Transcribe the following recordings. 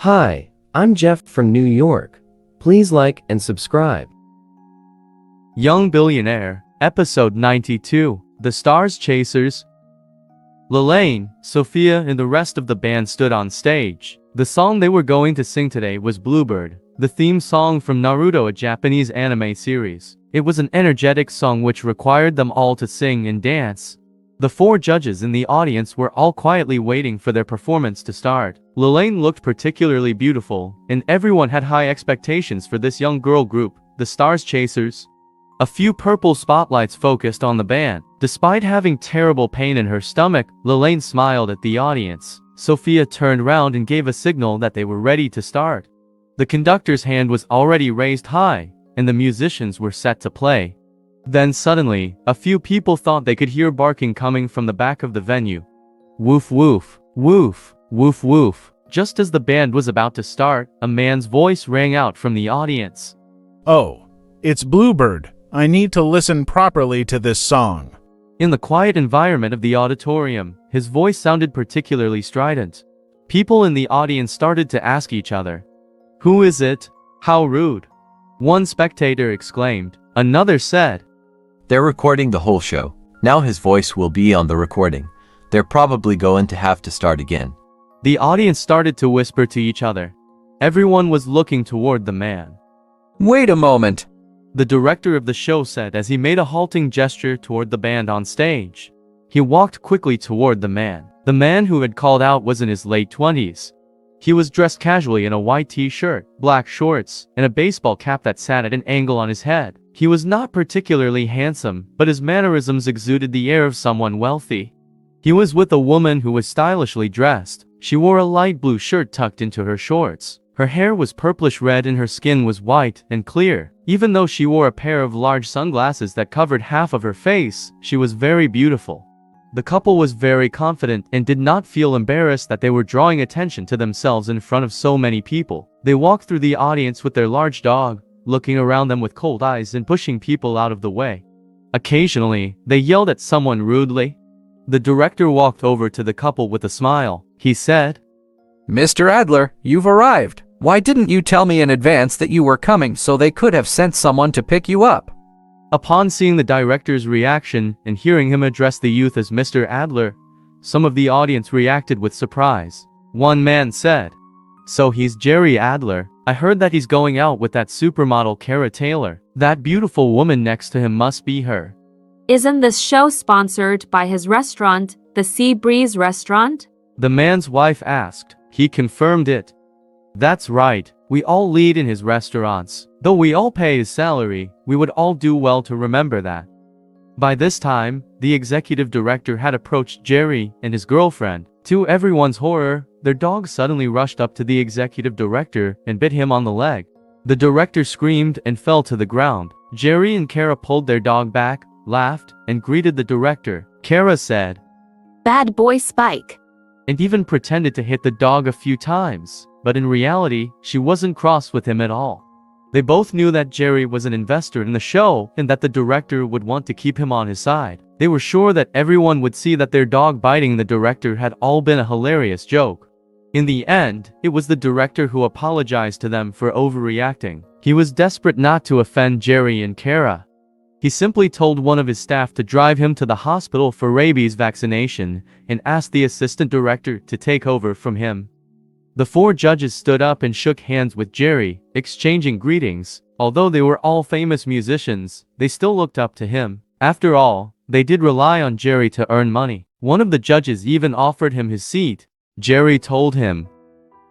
Hi, I'm Jeff from New York. Please like and subscribe. Young Billionaire, Episode 92, The Stars Chasers. Lelaine, Sophia and the rest of the band stood on stage. The song they were going to sing today was Bluebird, the theme song from Naruto, a Japanese anime series. It was an energetic song which required them all to sing and dance. The four judges in the audience were all quietly waiting for their performance to start. Lelaine looked particularly beautiful, and everyone had high expectations for this young girl group, the Stars Chasers. A few purple spotlights focused on the band. Despite having terrible pain in her stomach, Lelaine smiled at the audience. Sophia turned round and gave a signal that they were ready to start. The conductor's hand was already raised high, and the musicians were set to play. Then suddenly, a few people thought they could hear barking coming from the back of the venue. Woof woof, woof, woof woof. Just as the band was about to start, a man's voice rang out from the audience. Oh, it's Bluebird. I need to listen properly to this song. In the quiet environment of the auditorium, his voice sounded particularly strident. People in the audience started to ask each other, "Who is it? How rude." One spectator exclaimed. Another said, "They're recording the whole show. Now his voice will be on the recording. They're probably going to have to start again." The audience started to whisper to each other. Everyone was looking toward the man. "Wait a moment," the director of the show said as he made a halting gesture toward the band on stage. He walked quickly toward the man. The man who had called out was in his late 20s. He was dressed casually in a white t-shirt, black shorts, and a baseball cap that sat at an angle on his head. He was not particularly handsome, but his mannerisms exuded the air of someone wealthy. He was with a woman who was stylishly dressed. She wore a light blue shirt tucked into her shorts. Her hair was purplish red and her skin was white and clear. Even though she wore a pair of large sunglasses that covered half of her face, she was very beautiful. The couple was very confident and did not feel embarrassed that they were drawing attention to themselves in front of so many people. They walked through the audience with their large dog, looking around them with cold eyes and pushing people out of the way. Occasionally, they yelled at someone rudely. The director walked over to the couple with a smile. He said, "Mr. Adler, you've arrived. Why didn't you tell me in advance that you were coming so they could have sent someone to pick you up?" Upon seeing the director's reaction and hearing him address the youth as Mr. Adler, some of the audience reacted with surprise. One man said, "So he's Jerry Adler. I heard that he's going out with that supermodel Cara Taylor. That beautiful woman next to him must be her." Isn't this show sponsored by his restaurant, the Sea Breeze Restaurant? The man's wife asked. He confirmed it. "That's right. We all lead in his restaurants. Though we all pay his salary, we would all do well to remember that." By this time, the executive director had approached Jerry and his girlfriend. To everyone's horror, their dog suddenly rushed up to the executive director and bit him on the leg. The director screamed and fell to the ground. Jerry and Cara pulled their dog back, laughed, and greeted the director. Cara said, "Bad boy Spike," and even pretended to hit the dog a few times. But in reality, she wasn't cross with him at all. They both knew that Jerry was an investor in the show and that the director would want to keep him on his side. They were sure that everyone would see that their dog biting the director had all been a hilarious joke. In the end, it was the director who apologized to them for overreacting. He was desperate not to offend Jerry and Cara. He simply told one of his staff to drive him to the hospital for rabies vaccination and asked the assistant director to take over from him. The four judges stood up and shook hands with Jerry, exchanging greetings. Although they were all famous musicians, they still looked up to him. After all, they did rely on Jerry to earn money. One of the judges even offered him his seat. Jerry told him,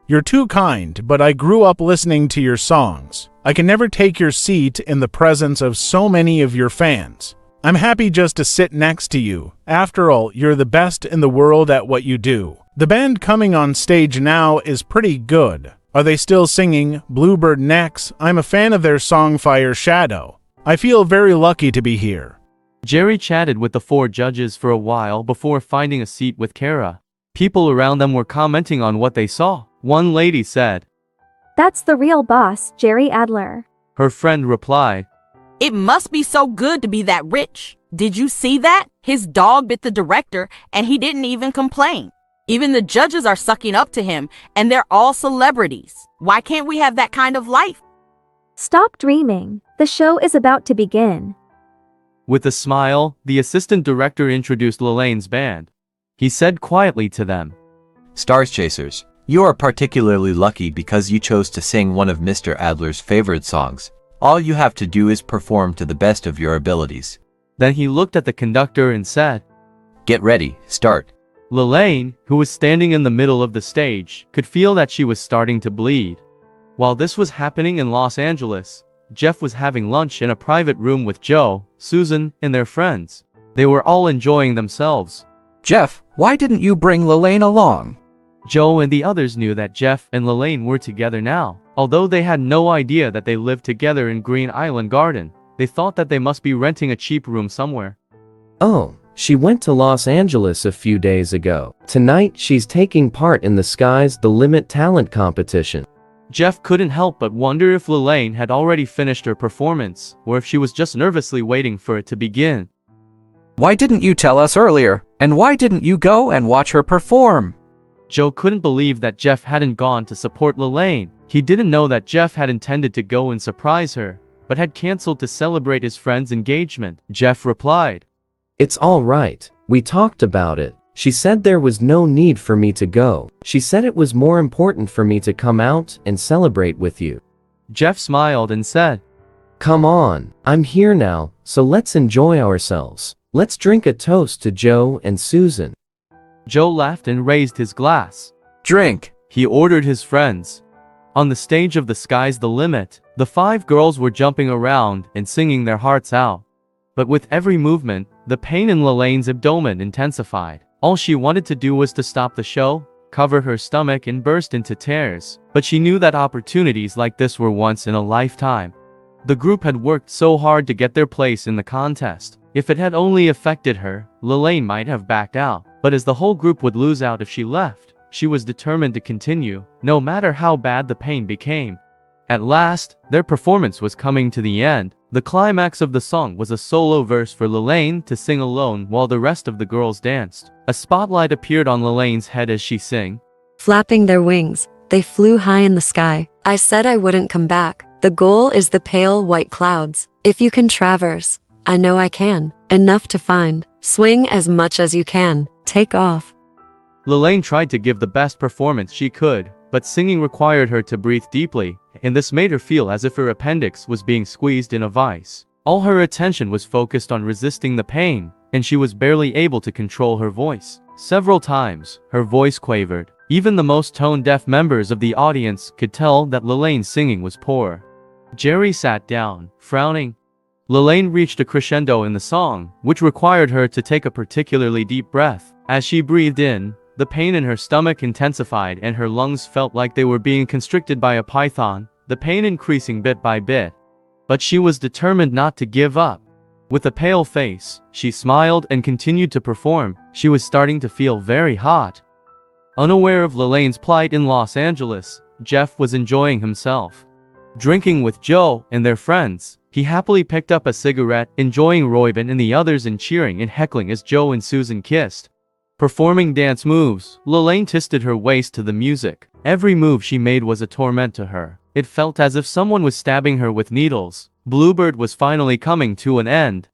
You're too kind, but I grew up listening to your songs. I can never take your seat in the presence of so many of your fans. I'm happy just to sit next to you. After all, you're the best in the world at what you do. The band coming on stage now is pretty good. Are they still singing Bluebird next? I'm a fan of their song Fire Shadow. I feel very lucky to be here." Jerry chatted with the four judges for a while before finding a seat with Cara. People around them were commenting on what they saw. One lady said, "That's the real boss, Jerry Adler." Her friend replied, "It must be so good to be that rich. Did you see that? His dog bit the director and he didn't even complain." Even the judges are sucking up to him, and they're all celebrities. Why can't we have that kind of life? Stop dreaming. The show is about to begin. With a smile, the assistant director introduced Lelane's band. He said quietly to them, Stars Chasers, you are particularly lucky because you chose to sing one of Mr. Adler's favorite songs. All you have to do is perform to the best of your abilities. Then he looked at the conductor and said, Get ready, start. Lelane, who was standing in the middle of the stage, could feel that she was starting to bleed. While this was happening in Los Angeles, Jeff was having lunch in a private room with Joe, Susan, and their friends. They were all enjoying themselves. Jeff, why didn't you bring Lelaine along? Joe and the others knew that Jeff and Lelaine were together now. Although they had no idea that they lived together in Green Island Garden, they thought that they must be renting a cheap room somewhere. Oh, she went to Los Angeles a few days ago. Tonight she's taking part in the Sky's the Limit talent competition. Jeff couldn't help but wonder if Lelaine had already finished her performance, or if she was just nervously waiting for it to begin. Why didn't you tell us earlier? And why didn't you go and watch her perform? Joe couldn't believe that Jeff hadn't gone to support Lelaine. He didn't know that Jeff had intended to go and surprise her, but had canceled to celebrate his friend's engagement. Jeff replied, It's all right. We talked about it. She said there was no need for me to go. She said it was more important for me to come out and celebrate with you. Jeff smiled and said, Come on, I'm here now, so let's enjoy ourselves. Let's drink a toast to Joe and Susan. Joe laughed and raised his glass. Drink. He ordered his friends. On the stage of The Sky's the Limit, the 5 girls were jumping around and singing their hearts out. But with every movement, the pain in Lelaine's abdomen intensified. All she wanted to do was to stop the show, cover her stomach and burst into tears. But she knew that opportunities like this were once in a lifetime. The group had worked so hard to get their place in the contest. If it had only affected her, Lelaine might have backed out. But as the whole group would lose out if she left, she was determined to continue, no matter how bad the pain became. At last, their performance was coming to the end. The climax of the song was a solo verse for Lelaine to sing alone while the rest of the girls danced. A spotlight appeared on Lelaine's head as she sang. Flapping their wings, they flew high in the sky. I said I wouldn't come back. The goal is the pale white clouds. If you can traverse, I know I can. Enough to find. Swing as much as you can. Take off. Lelaine tried to give the best performance she could, but singing required her to breathe deeply, and this made her feel as if her appendix was being squeezed in a vice. All her attention was focused on resisting the pain, and she was barely able to control her voice. Several times, her voice quavered. Even the most tone-deaf members of the audience could tell that Lelaine's singing was poor. Jerry sat down, frowning. Lelaine reached a crescendo in the song, which required her to take a particularly deep breath. As she breathed in, the pain in her stomach intensified and her lungs felt like they were being constricted by a python, the pain increasing bit by bit. But she was determined not to give up. With a pale face, she smiled and continued to perform. She was starting to feel very hot. Unaware of Lelaine's plight in Los Angeles, Jeff was enjoying himself. Drinking with Joe and their friends, he happily picked up a cigarette, enjoying Royben and the others and cheering and heckling as Joe and Susan kissed. Performing dance moves, Lelaine twisted her waist to the music. Every move she made was a torment to her. It felt as if someone was stabbing her with needles. Bluebird was finally coming to an end.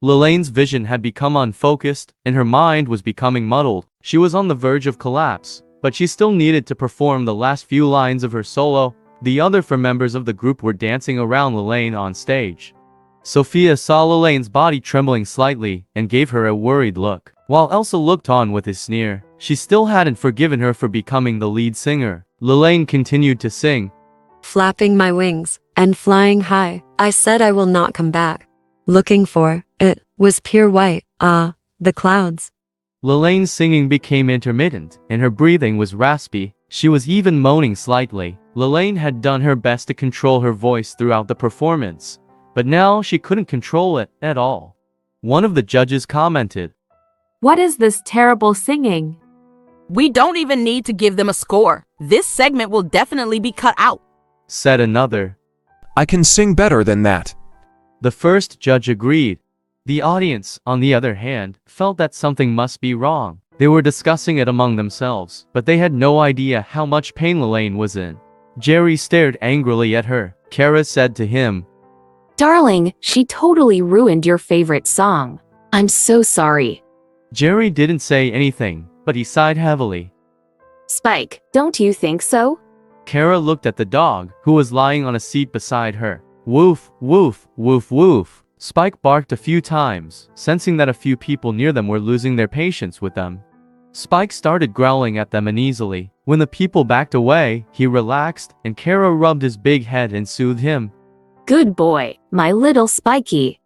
Lelaine's vision had become unfocused, and her mind was becoming muddled. She was on the verge of collapse, but she still needed to perform the last few lines of her solo. The other 4 members of the group were dancing around Lelaine on stage. Sophia saw Lelaine's body trembling slightly and gave her a worried look. While Elsa looked on with a sneer, she still hadn't forgiven her for becoming the lead singer. Lelaine continued to sing. Flapping my wings and flying high, I said I will not come back. Looking for, it was pure white, the clouds. Lelaine's singing became intermittent, and her breathing was raspy. She was even moaning slightly. Lelaine had done her best to control her voice throughout the performance, but now she couldn't control it at all. One of the judges commented, What is this terrible singing? We don't even need to give them a score. This segment will definitely be cut out. Said another. I can sing better than that. The first judge agreed. The audience, on the other hand, felt that something must be wrong. They were discussing it among themselves, but they had no idea how much pain Lelaine was in. Jerry stared angrily at her. Kara said to him, Darling, she totally ruined your favorite song. I'm so sorry. Jerry didn't say anything, but he sighed heavily. Spike, don't you think so? Kara looked at the dog, who was lying on a seat beside her. Woof, woof, woof, woof. Spike barked a few times, sensing that a few people near them were losing their patience with them. Spike started growling at them uneasily. When the people backed away, he relaxed, and Kara rubbed his big head and soothed him. Good boy, my little Spiky.